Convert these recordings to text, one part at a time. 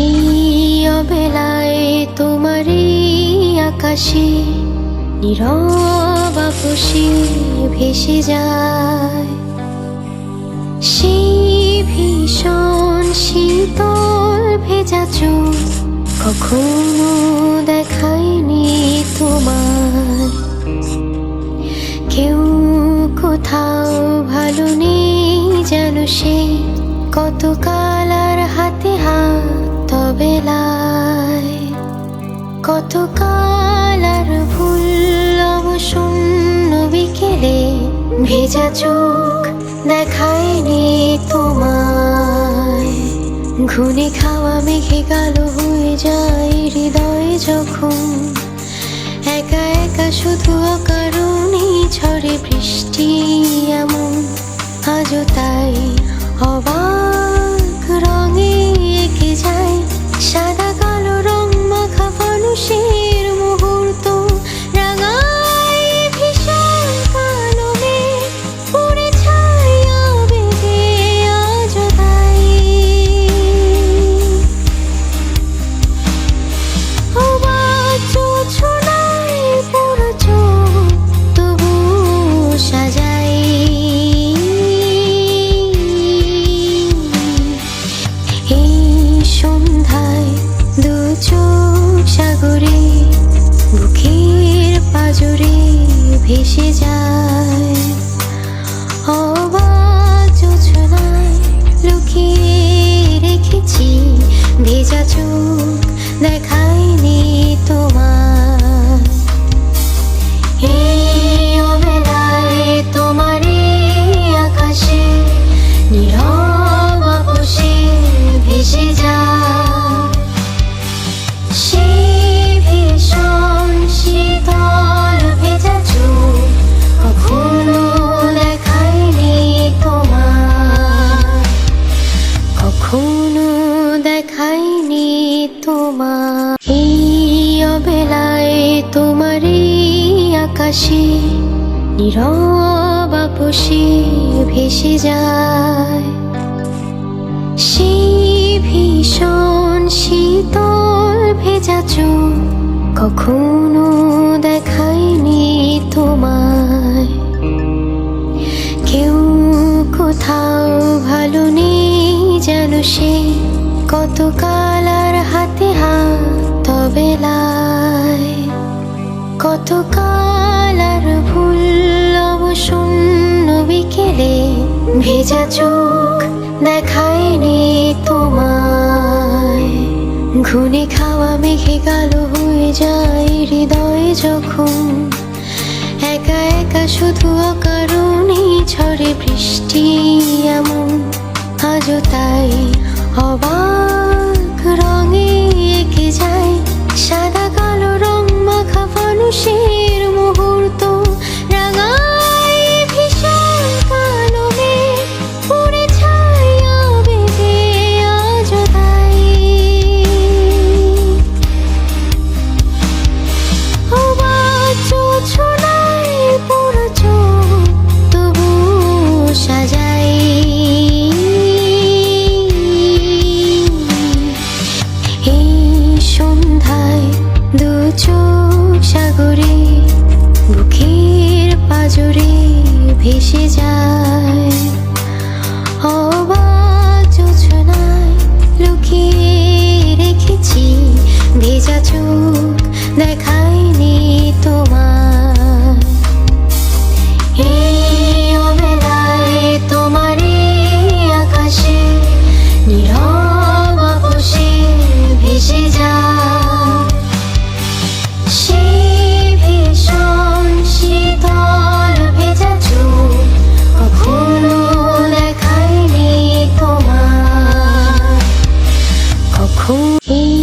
এই অবেলায় তোমারই আকাশে নীরব আপসে ভেসে যায় সেই ভীষণ শীতল ভেজা চোখ কখনো দেখায়নি তোমার। কেউ কোথাও ভালো নেই যেন সেই কতকাল আর হাতে হাত তবেলায় কতকাল আর ভুল অবসন্ন বিকেলে ভেজা চোখ দেখায়নি তোমায়। ঘুনে খাওয়া মেঘে কালো হয়ে যায় হৃদয় যখন একা একা শুধু অকারণে ঝরে বৃষ্টি এমন আজও তাই অবাক রঙে এঁকে যায় সাদা কালো রং মাখা ফানুষের মুহূর্ত রাঙায় ভীষণ কালো মেঘ পুড়ে ছায়া বেঁধে আজও তাই অবাক জোছনায় পুরো চোখ তবু সাজাই এই সন্ধ্যায় দু চোখ সাগরে বুকের পাজরে ভেসে যায় অবাক জোছনায় লুকিয়ে রেখেছি ভেজা চোখ দেখায়নি তোমার। এই অবেলায় তোমারই আকাশে নীরব আপসে ভেসে যায় সেই ভীষণ শীতল ভেজা চোখ কখনো দেখায়নি তোমার কখনো দেখায়নি তোমার। এই অবেলায় তোমারই আকাশে নীরব আপসে ভেসে যায় সেই ভীষণ শীতল ভেজা চোখ কখনো দেখায়নি তোমায়। কেউ কোথাও ভালো নেই যেন সেই কতকাল আর হাতে হাত তবেলায় কতকাল আর ভুল অবসন্ন বিকেলে ভেজা চোখ দেখায়নি তোমায়। ঘুনে খাওয়া মেঘে কালো হয়ে যায় হৃদয় যখন একা একা শুধু অকারণে ঝরে বৃষ্টি এমন আজও তাই অবাক রঙে এঁকে যায় সাদা কালো রং মাখা ফানুষের মুহূর্ত রাঙায় ভীষণ কালো মেঘ পুড়ে ছায়া বেঁধে আজও তাই অবাক জোছনায় পুরো চোখ তবু সাজাই এই সন্ধ্যায় দু চোখ সাগরে বুকের পাজরে ভেসে যায় অবাক জোছনায় লুকিয়ে রেখেছি ভেজা চোখ দেখায়নি তোমার। এই অবেলায় তোমারই আকাশে নীরব আপসে ভেসে যায় সেই ভীষণ শীতল ভেজা চোখ কখনো দেখায়নি তোমার কখন। এই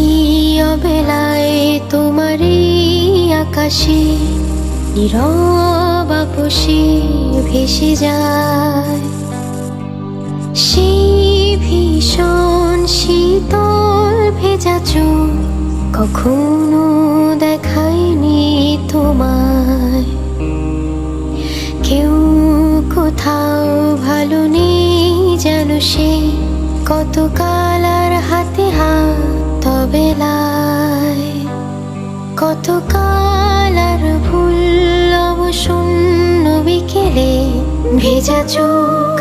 অবেলায় তোমারই আকাশে নীরব আপসে ভেসে যায় সেই ভীষণ শীতল ভেজা চোখ কখনো দেখায়নি তোমায়। কেউ কোথাও ভালো নেই যেন সেই কতকাল আর হাতে হাত বেলায় কত কাল আর ভুল অবসন্ন বিকেলে ভেজা চোখ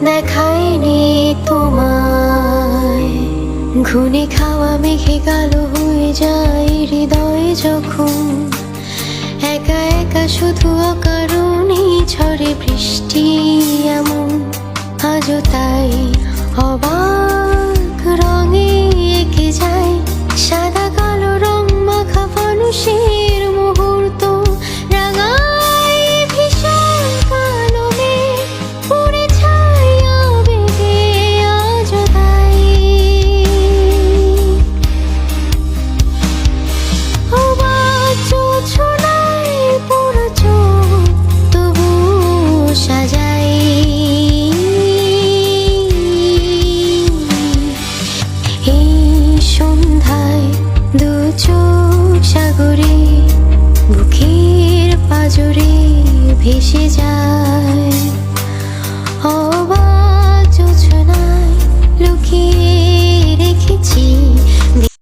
দেখায়নি তোমায় ঘুনে খাওয়া মেঘে কালো হয়ে যায় হৃদয় যখন একা একা শুধু অকারণেই ঝরে বৃষ্টি এমন আজও তাই অবাক রঙে এঁকে যায় সাদা কালো রং মাখা ফানুষের মুহূর্ত রাঙায় ভীষণ কালো মেঘ পুড়ে ছাই আবেগে আজও তাই অবাক জোছনায় পুরো চোখ তবু সাজাই এই সন্ধ্যায় দু চোখ সাগরে বুকের পাজরে ভেসে যায় অবাক